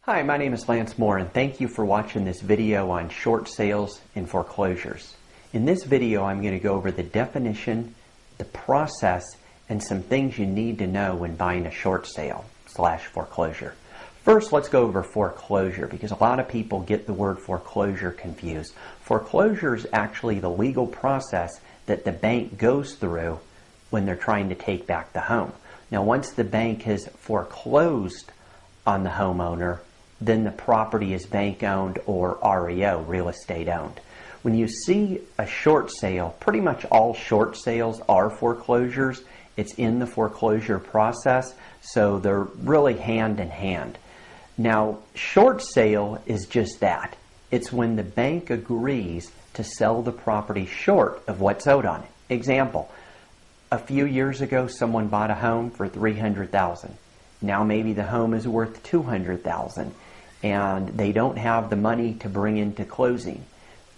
Hi, my name is Lance Mohr, and thank you for watching this video on short sales and foreclosures. In this video, I'm going to go over the definition, the process, and some things you need to know when buying a short sale / foreclosure. First, let's go over foreclosure because a lot of people get the word foreclosure confused. Foreclosure is actually the legal process that the bank goes through when they're trying to take back the home. Now, once the bank has foreclosed on the homeowner, then the property is bank owned or REO, real estate owned. When you see a short sale, pretty much all short sales are foreclosures. It's in the foreclosure process, so they're really hand in hand. Now, short sale is just that. It's when the bank agrees to sell the property short of what's owed on it. Example, a few years ago, someone bought a home for $300,000. Now maybe the home is worth $200,000 and they don't have the money to bring into closing.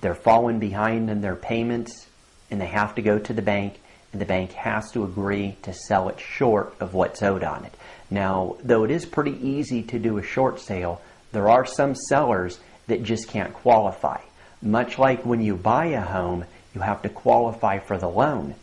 They're falling behind in their payments and they have to go to the bank, and the bank has to agree to sell it short of what's owed on it. Now, though it is pretty easy to do a short sale, there are some sellers that just can't qualify. Much like when you buy a home, you have to qualify for the loan.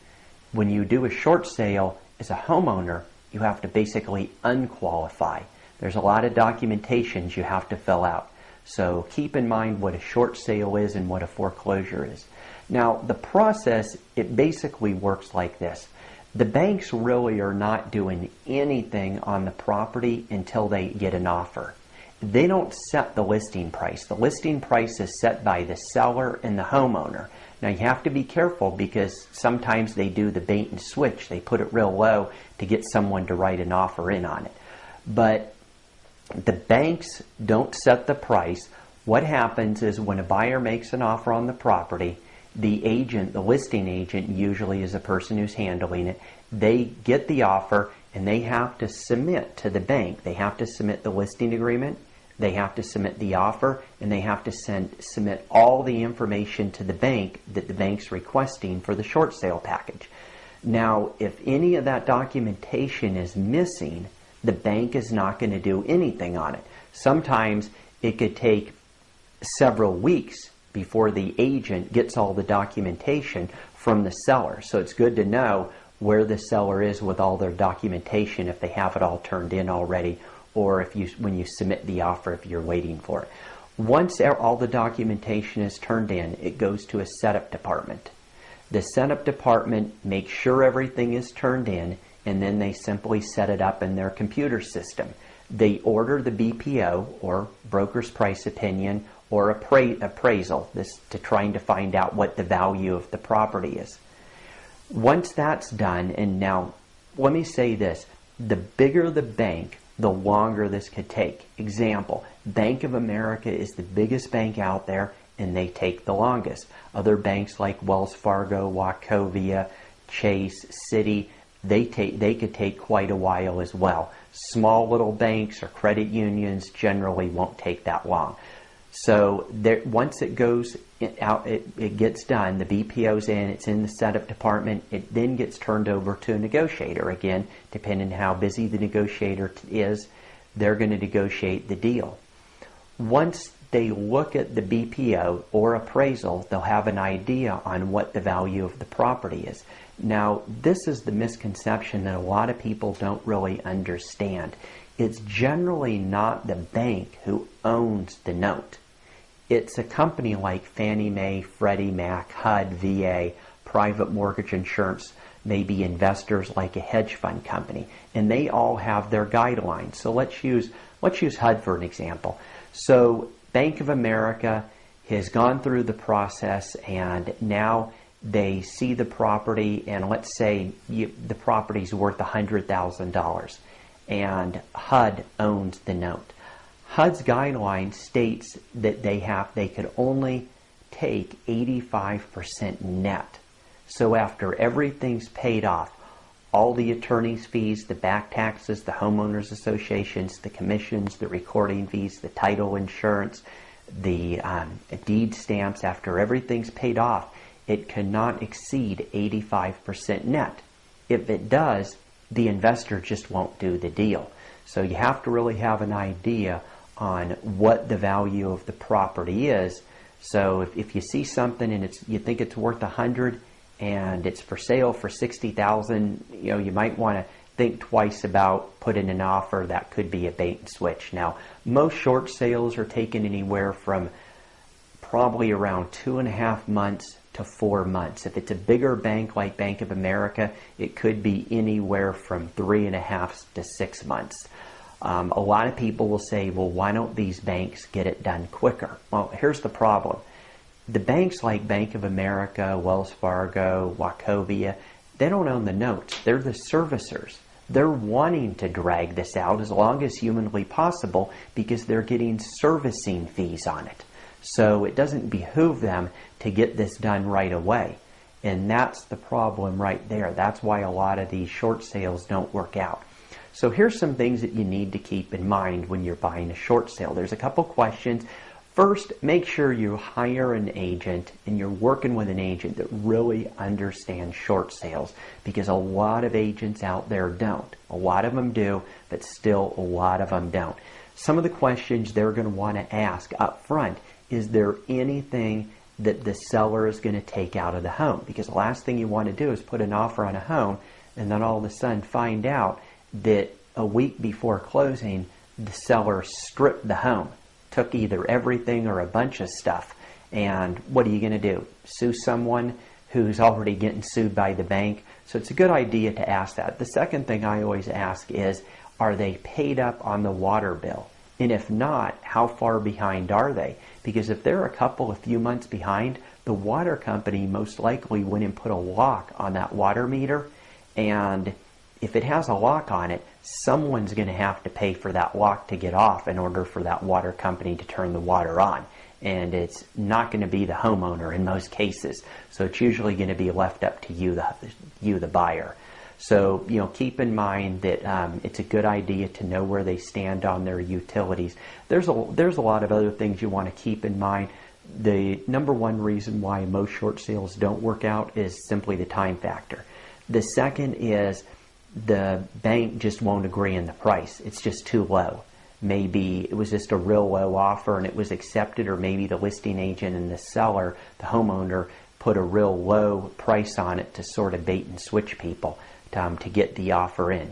When you do a short sale as a homeowner, you have to basically unqualify. There's a lot of documentations you have to fill out. So keep in mind what a short sale is and what a foreclosure is. Now, the process, it basically works like this. The banks really are not doing anything on the property until they get an offer. They don't set the listing price. The listing price is set by the seller and the homeowner. Now, you have to be careful because sometimes they do the bait and switch. They put it real low to get someone to write an offer in on it. But the banks don't set the price. What happens is when a buyer makes an offer on the property, the agent, the listing agent, usually is the person who's handling it, they get the offer and they have to submit to the bank. They have to submit the listing agreement, they have to submit the offer, and they have to submit all the information to the bank that the bank's requesting for the short sale package. Now, if any of that documentation is missing, the bank is not going to do anything on it. Sometimes it could take several weeks before the agent gets all the documentation from the seller. So it's good to know where the seller is with all their documentation, if they have it all turned in already, or if when you submit the offer, if you're waiting for it. Once all the documentation is turned in, it goes to a setup department. The setup department makes sure everything is turned in, and then they simply set it up in their computer system. They order the BPO, or broker's price opinion, or appraisal, this to trying to find out what the value of the property is. Once that's done, and now let me say this, the bigger the bank, the longer this could take. Example, Bank of America is the biggest bank out there and they take the longest. Other banks like Wells Fargo, Wachovia, Chase, Citi, they could take quite a while as well. Small little banks or credit unions generally won't take that long. So once it goes out, it gets done, the BPO's in, it's in the setup department, it then gets turned over to a negotiator. Again, depending on how busy the negotiator is, they're going to negotiate the deal. Once they look at the BPO or appraisal, they'll have an idea on what the value of the property is. Now, this is the misconception that a lot of people don't really understand. It's generally not the bank who owns the note. It's a company like Fannie Mae, Freddie Mac, HUD, VA, private mortgage insurance, maybe investors like a hedge fund company, and they all have their guidelines. So let's use HUD for an example. So Bank of America has gone through the process, and now they see the property, and let's say the property's worth $100,000, and HUD owns the note. HUD's guideline states that they could only take 85% net. So after everything's paid off, all the attorney's fees, the back taxes, the homeowners associations, the commissions, the recording fees, the title insurance, the deed stamps, after everything's paid off, it cannot exceed 85% net. If it does, the investor just won't do the deal. So you have to really have an idea on what the value of the property is. So if you see something and you think it's worth $100 and it's for sale for $60,000, you might want to think twice about putting an offer. That could be a bait and switch. Now, most short sales are taken anywhere from probably around 2.5 months to 4 months. If it's a bigger bank like Bank of America, it could be anywhere from 3.5 to 6 months. A lot of people will say, well, why don't these banks get it done quicker? Well, here's the problem. The banks like Bank of America, Wells Fargo, Wachovia, they don't own the notes. They're the servicers. They're wanting to drag this out as long as humanly possible because they're getting servicing fees on it. So it doesn't behoove them to get this done right away. And that's the problem right there. That's why a lot of these short sales don't work out. So here's some things that you need to keep in mind when you're buying a short sale. There's a couple questions. First, make sure you hire an agent and you're working with an agent that really understands short sales, because a lot of agents out there don't. A lot of them do, but still a lot of them don't. Some of the questions they're going to want to ask up front: is there anything that the seller is going to take out of the home? Because the last thing you want to do is put an offer on a home and then all of a sudden find out that a week before closing, the seller stripped the home, took either everything or a bunch of stuff. And what are you going to do? Sue someone who's already getting sued by the bank? So it's a good idea to ask that. The second thing I always ask is, are they paid up on the water bill? And if not, how far behind are they? Because if they're a few months behind, the water company most likely went and put a lock on that water meter. And if it has a lock on it, someone's going to have to pay for that lock to get off in order for that water company to turn the water on. And it's not going to be the homeowner in most cases. So it's usually going to be left up to you, the buyer. So, keep in mind that it's a good idea to know where they stand on their utilities. There's a lot of other things you want to keep in mind. The number one reason why most short sales don't work out is simply the time factor. The second is the bank just won't agree on the price. It's just too low. Maybe it was just a real low offer and it was accepted, or maybe the listing agent and the seller, the homeowner, put a real low price on it to sort of bait and switch people to get the offer in.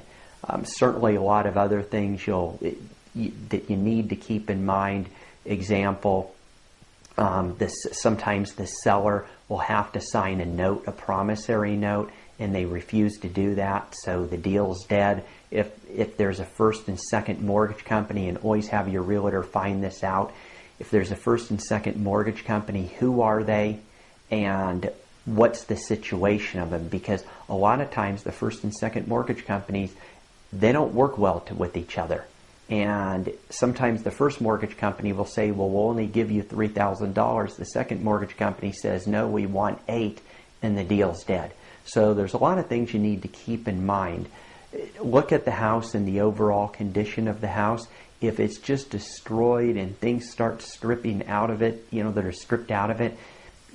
Certainly a lot of other things that you need to keep in mind. Example, sometimes the seller will have to sign a note, a promissory note, and they refuse to do that, so the deal's dead. If there's a first and second mortgage company, and always have your realtor find this out, if there's a first and second mortgage company, who are they and what's the situation of them? Because a lot of times the first and second mortgage companies, they don't work well with each other. And sometimes the first mortgage company will say, well, we'll only give you $3,000. The second mortgage company says, no, we want $8,000, and the deal's dead. So there's a lot of things you need to keep in mind. Look at the house and the overall condition of the house. If it's just destroyed and things start stripping out of it, that are stripped out of it,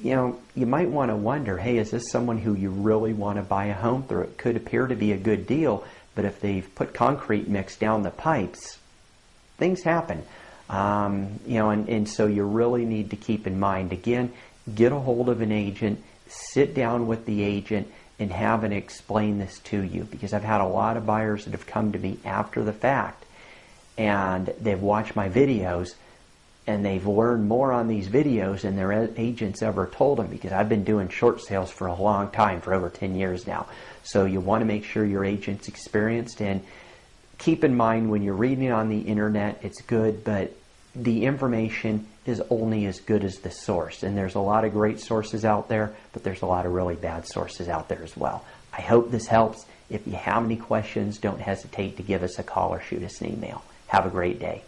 you might want to wonder, hey, is this someone who you really want to buy a home through? It could appear to be a good deal, but if they've put concrete mix down the pipes, things happen. And so you really need to keep in mind, again, get a hold of an agent, sit down with the agent, and have them explain this to you. Because I've had a lot of buyers that have come to me after the fact, and they've watched my videos, and they've learned more on these videos than their agents ever told them, because I've been doing short sales for a long time, for over 10 years now. So you want to make sure your agent's experienced, and keep in mind when you're reading on the internet, it's good, but the information is only as good as the source. And there's a lot of great sources out there, but there's a lot of really bad sources out there as well. I hope this helps. If you have any questions, don't hesitate to give us a call or shoot us an email. Have a great day.